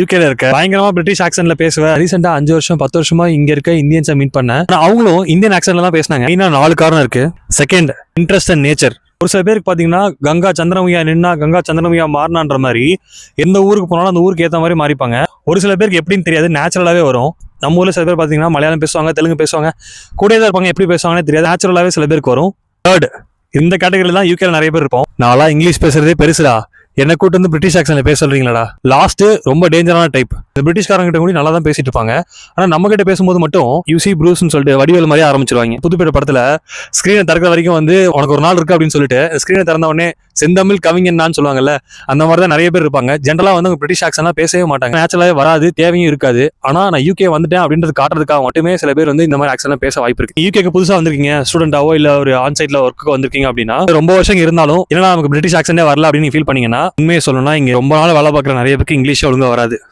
யூகேல இருக்க பயங்கரமா பிரிட்டிஷ் ஆக்சன்ட்ல பேசுவேன். ரீசெண்டா 5 வருஷம் 10 வருஷமா இங்க இருக்க இந்தியன்ஸை மீட் பண்ணேன். அவங்களும் இந்தியன் ஆக்சன்ட்ல தான் பேசினாங்க. மெயினா 4 காரணம் இருக்கு. Second, interest and nature. ஒரு சில பேருக்கு பாத்தீங்கன்னா கங்கா சந்திரமுகியா நின்னா கங்கா சந்திரமுகியா மாறினான்ற மாதிரி எந்த ஊருக்கு போனாலும் அந்த ஊருக்கு ஏற்ற மாதிரி மாறிப்பாங்க. ஒரு சில பேருக்கு எப்படின்னு தெரியாது, நேச்சுரலாவே வரும். நம்ம ஊர்ல சில பேர் பாத்தீங்கன்னா மலையாளம் பேசுவாங்க, தெலுங்கு பேசுவாங்க, கூடயே தான் இருப்பாங்க. எப்படி பேசுவாங்கன்னு தெரியாது, நேச்சுரலாவே சில பேருக்கு வரும். தேர்ட், இந்த கேட்டகரியில தான் யூகேல நிறைய பேர் இருப்போம். நான்லாம் இங்கிலீஷ் பேசுறதே பெருசுடா, என்ன கூட்டு வந்து பிரிட்டிஷ் ஆக்சன்ல பேச சொல்றீங்களாடா. லாஸ்ட் ரொம்ப டேஞ்சரான டைப். இந்த பிரிட்டிஷ்காரங்க கிட்ட கூட நல்லா தான் பேசிட்டு இருப்பாங்க. ஆனா நம்ம கிட்ட பேசும்போது மட்டும் யூசி ப்ரூஸ்னு சொல்லிட்டு வடிவேல் மாதிரி ஆரம்பிச்சிருவாங்க. புதுப்பேட்டை படத்துல ஸ்கிரீனை திறக்கிற வரைக்கும் வந்து உனக்கு ஒரு நாள் இருக்கு அப்படின்னு சொல்லிட்டு ஸ்கிரீனை திறந்த உடனே செந்தமிழ் கவிஞன்னு சொல்லுவாங்கல்ல, அந்த மாதிரி தான் நிறைய பேர் இருப்பாங்க. ஜென்ரலா வந்து பிரிட்டிஷ் ஆக்சன்லாம் பேசவே மாட்டாங்க, நேச்சுரலாவே வராது, தேவையும் இருக்காது. ஆனா நான் யூகே வந்துட்டேன் அப்படின்றது காட்டுறதுக்காக மட்டுமே சில பேர் வந்து இந்த மாதிரி ஆக்சன்லாம் பேச வாய்ப்பு இருக்கு. யூகேக்கு புதுசா வந்திருக்கீங்க, ஸ்டூடெண்டாவோ இல்ல ஒரு ஆன்சைட்ல ஒர்க்கு வந்திருக்கீங்க அப்படின்னா ரொம்ப வருஷம் இருந்தாலும் என்னன்னா நமக்கு பிரிட்டிஷ் ஆக்சன்டே வரல அப்படின்னு ஃபீல் பண்ணீங்கன்னா, உண்மையை சொல்லணும்னா இங்க ரொம்ப நாள் வேலை பார்க்குற நிறைய பேருக்கு இங்கிலீஷே ஒழுங்கா வராது.